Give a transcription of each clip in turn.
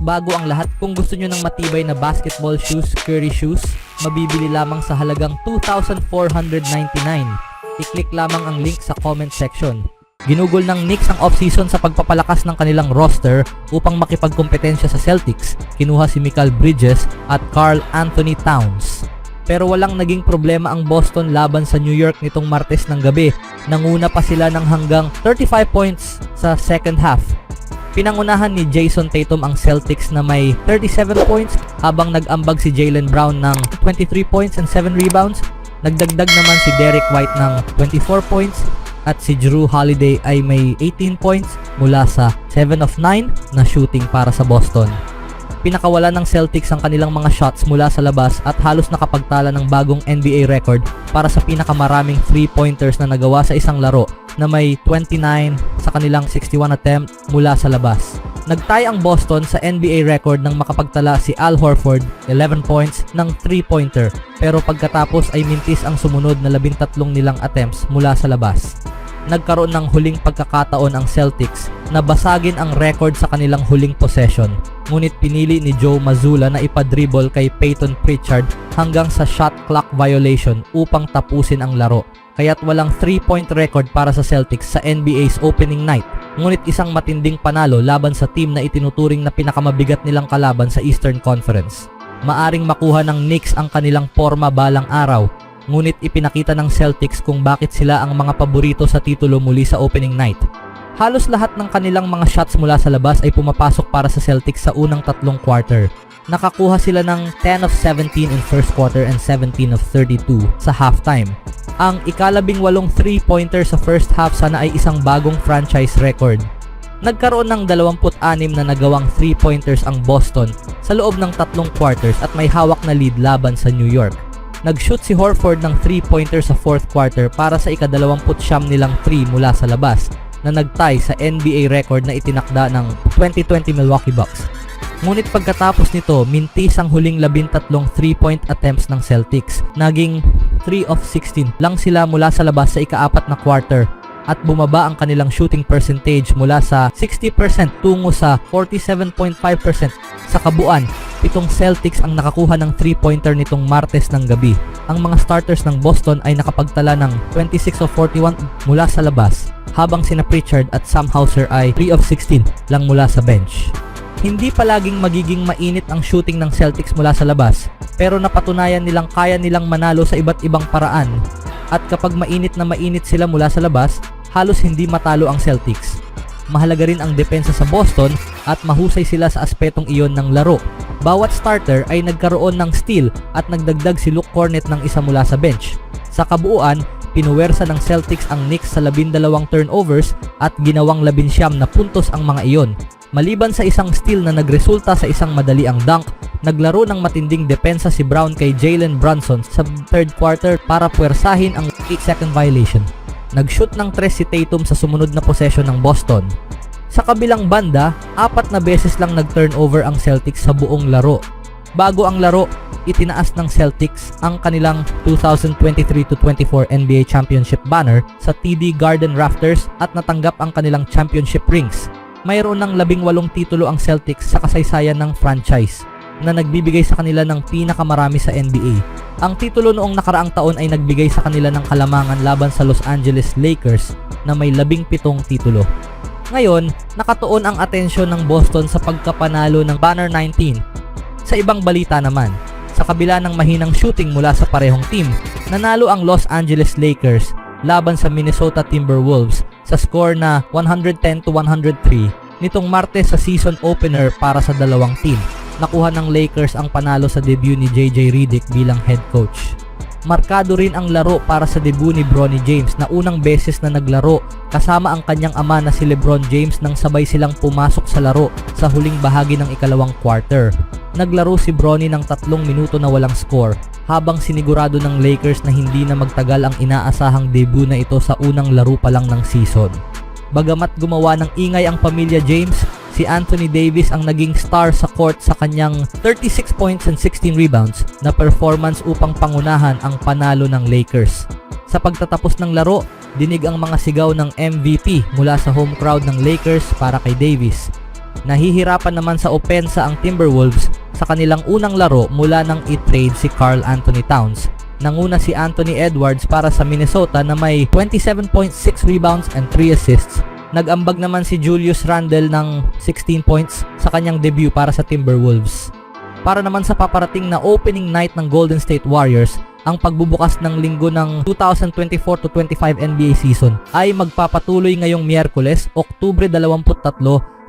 bago ang lahat, kung gusto nyo ng matibay na basketball shoes, Curry shoes, mabibili lamang sa halagang $2,499. I-click lamang ang link sa comment section. Ginugol ng Knicks ang off-season sa pagpapalakas ng kanilang roster upang makipagkompetensya sa Celtics. Kinuha si Mikal Bridges at Karl Anthony Towns. Pero walang naging problema ang Boston laban sa New York nitong Martes ng gabi. Nanguna pa sila ng hanggang 35 points sa second half. Pinangunahan ni Jason Tatum ang Celtics na may 37 points habang nag-ambag si Jaylen Brown ng 23 points and 7 rebounds. Nagdagdag naman si Derek White ng 24 points at si Jrue Holiday ay may 18 points mula sa 7 of 9 na shooting para sa Boston. Pinakawala ng Celtics ang kanilang mga shots mula sa labas at halos nakapagtala ng bagong NBA record para sa pinakamaraming 3-pointers na nagawa sa isang laro na may 29 sa kanilang 61 attempt mula sa labas. Nagtay ang Boston sa NBA record nang makapagtala si Al Horford 11 points ng 3-pointer, pero pagkatapos ay mintis ang sumunod na 13 nilang attempts mula sa labas. Nagkaroon ng huling pagkakataon ang Celtics na basagin ang record sa kanilang huling possession, ngunit pinili ni Joe Mazzulla na ipadribble kay Peyton Pritchard hanggang sa shot clock violation upang tapusin ang laro. Kaya't walang 3-point record para sa Celtics sa NBA's opening night, ngunit isang matinding panalo laban sa team na itinuturing na pinakamabigat nilang kalaban sa Eastern Conference. Maaring makuha ng Knicks ang kanilang porma balang araw, ngunit ipinakita ng Celtics kung bakit sila ang mga paborito sa titulo muli sa opening night. Halos lahat ng kanilang mga shots mula sa labas ay pumapasok para sa Celtics sa unang tatlong quarter. Nakakuha sila ng 10 of 17 in first quarter and 17 of 32 sa halftime. Ang ika-18 3-pointer sa first half sana ay isang bagong franchise record. Nagkaroon ng 26 na nagawang 3-pointers ang Boston sa loob ng tatlong quarters at may hawak na lead laban sa New York. Nag-shoot si Horford ng 3-pointer sa fourth quarter para sa ika-29 nilang 3 mula sa labas na nagtay sa NBA record na itinakda ng 2020 Milwaukee Bucks. Ngunit pagkatapos nito, mintis ang huling 13 3-point attempts ng Celtics. Naging 3 of 16 lang sila mula sa labas sa ika-4 na quarter at bumaba ang kanilang shooting percentage mula sa 60% tungo sa 47.5%. Sa kabuuan, 7 Celtics ang nakakuha ng 3-pointer nitong Martes ng gabi. Ang mga starters ng Boston ay nakapagtala ng 26 of 41 mula sa labas, habang sina Pritchard at Sam Hauser ay 3 of 16 lang mula sa bench. Hindi palaging magiging mainit ang shooting ng Celtics mula sa labas, pero napatunayan nilang kaya nilang manalo sa iba't ibang paraan. At kapag mainit na mainit sila mula sa labas, halos hindi matalo ang Celtics. Mahalaga rin ang depensa sa Boston at mahusay sila sa aspetong iyon ng laro. Bawat starter ay nagkaroon ng steal at nagdagdag si Luke Cornett ng isa mula sa bench. Sa kabuuan, pinuwersa ng Celtics ang Knicks sa 12 turnovers at ginawang 19 na puntos ang mga iyon. Maliban sa isang steal na nagresulta sa isang madaliang dunk, naglaro ng matinding depensa si Brown kay Jalen Brunson sa third quarter para puwersahin ang 8-second violation. Nag-shoot ng 3 si Tatum sa sumunod na possession ng Boston. Sa kabilang banda, 4 na beses lang nag-turnover ang Celtics sa buong laro. Bago ang laro, itinaas ng Celtics ang kanilang 2023-24 NBA Championship banner sa TD Garden rafters at natanggap ang kanilang championship rings. Mayroon ng 18 titulo ang Celtics sa kasaysayan ng franchise na nagbibigay sa kanila ng pinakamarami sa NBA. Ang titulo noong nakaraang taon ay nagbigay sa kanila ng kalamangan laban sa Los Angeles Lakers na may 17 titulo. Ngayon, nakatuon ang atensyon ng Boston sa pagkapanalo ng Banner 19. Sa ibang balita naman, sa kabila ng mahinang shooting mula sa parehong team, nanalo ang Los Angeles Lakers laban sa Minnesota Timberwolves sa score na 110-103 nitong Martes sa season opener para sa dalawang team. Nakuha ng Lakers ang panalo sa debut ni JJ Redick bilang head coach. Markado rin ang laro para sa debut ni Bronny James na unang beses na naglaro kasama ang kanyang ama na si LeBron James nang sabay silang pumasok sa laro sa huling bahagi ng ikalawang quarter. Naglaro si Bronny ng 3 minuto na walang score habang sinigurado ng Lakers na hindi na magtagal ang inaasahang debut na ito sa unang laro pa lang ng season. Bagamat gumawa ng ingay ang pamilya James, si Anthony Davis ang naging star sa court sa kanyang 36 points and 16 rebounds na performance upang pangunahan ang panalo ng Lakers. Sa pagtatapos ng laro, dinig ang mga sigaw ng MVP mula sa home crowd ng Lakers para kay Davis. Nahihirapan naman sa opensa ang Timberwolves sa kanilang unang laro mula nang i-trade si Karl Anthony Towns. Nanguna si Anthony Edwards para sa Minnesota na may 27.6 rebounds and 3 assists. Nag-ambag naman si Julius Randle ng 16 points sa kanyang debut para sa Timberwolves. Para naman sa paparating na opening night ng Golden State Warriors, ang pagbubukas ng linggo ng 2024-25 NBA season ay magpapatuloy ngayong Miyerkules, Oktubre 23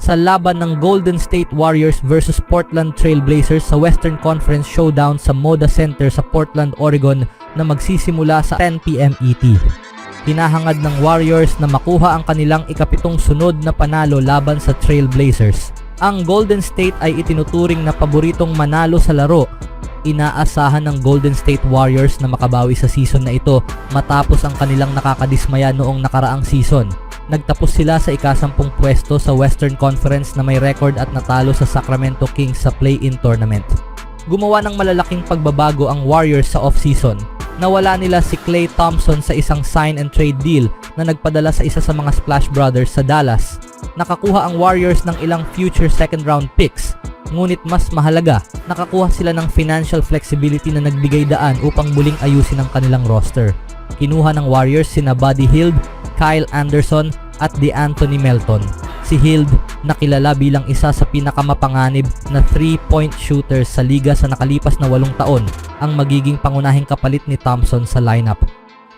sa laban ng Golden State Warriors versus Portland Trail Blazers sa Western Conference Showdown sa Moda Center sa Portland, Oregon na magsisimula sa 10 PM ET. Hinahangad ng Warriors na makuha ang kanilang ikapitong sunod na panalo laban sa Trail Blazers. Ang Golden State ay itinuturing na paboritong manalo sa laro. Inaasahan ng Golden State Warriors na makabawi sa season na ito matapos ang kanilang nakakadismaya noong nakaraang season. Nagtapos sila sa ika-10 pwesto sa Western Conference na may record at natalo sa Sacramento Kings sa play-in tournament. Gumawa ng malalaking pagbabago ang Warriors sa off-season. Nawala nila si Klay Thompson sa isang sign and trade deal na nagpadala sa isa sa mga Splash Brothers sa Dallas. Nakakuha ang Warriors ng ilang future second round picks. Ngunit mas mahalaga, nakakuha sila ng financial flexibility na nagbigay daan upang muling ayusin ang kanilang roster. Kinuha ng Warriors sina Buddy Hield, Kyle Anderson at DeAnthony Melton. Si Hield, nakilala bilang isa sa pinakamapanganib na 3-point shooters sa liga sa nakalipas na 8 taon, ang magiging pangunahing kapalit ni Thompson sa lineup.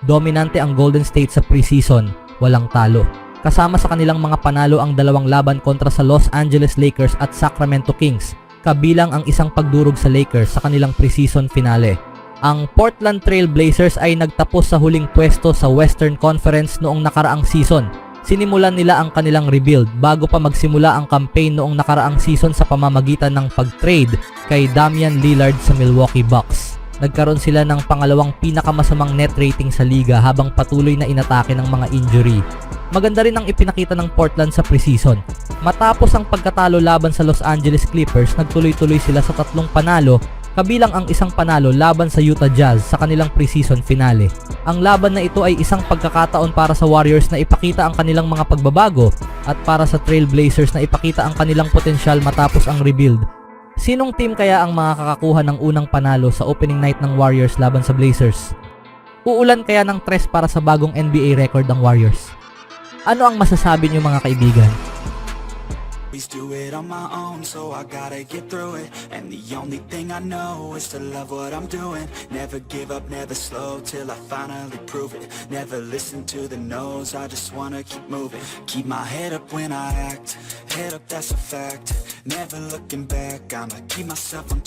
Dominante ang Golden State sa preseason, walang talo. Kasama sa kanilang mga panalo ang 2 laban kontra sa Los Angeles Lakers at Sacramento Kings, kabilang ang isang pagdurog sa Lakers sa kanilang preseason finale. Ang Portland Trail Blazers ay nagtapos sa huling pwesto sa Western Conference noong nakaraang season. Sinimulan nila ang kanilang rebuild bago pa magsimula ang campaign noong nakaraang season sa pamamagitan ng pag-trade kay Damian Lillard sa Milwaukee Bucks. Nagkaroon sila ng pangalawang pinakamasamang net rating sa liga habang patuloy na inatake ng mga injury. Maganda rin ang ipinakita ng Portland sa preseason. Matapos ang pagkatalo laban sa Los Angeles Clippers, nagtuloy-tuloy sila sa 3 panalo, kabilang ang isang panalo laban sa Utah Jazz sa kanilang preseason finale. Ang laban na ito ay isang pagkakataon para sa Warriors na ipakita ang kanilang mga pagbabago at para sa Trail Blazers na ipakita ang kanilang potensyal matapos ang rebuild. Sinong team kaya ang makakakuha ng unang panalo sa opening night ng Warriors laban sa Blazers? Uulan kaya ng tres para sa bagong NBA record ng Warriors? Ano ang masasabi niyo mga kaibigan? Do it on my own, so I gotta get through it. And the only thing I know is to love what I'm doing. Never give up, never slow, till I finally prove it. Never listen to the no's, I just wanna keep moving. Keep my head up when I act, head up, that's a fact. Never looking back, I'ma keep myself on track.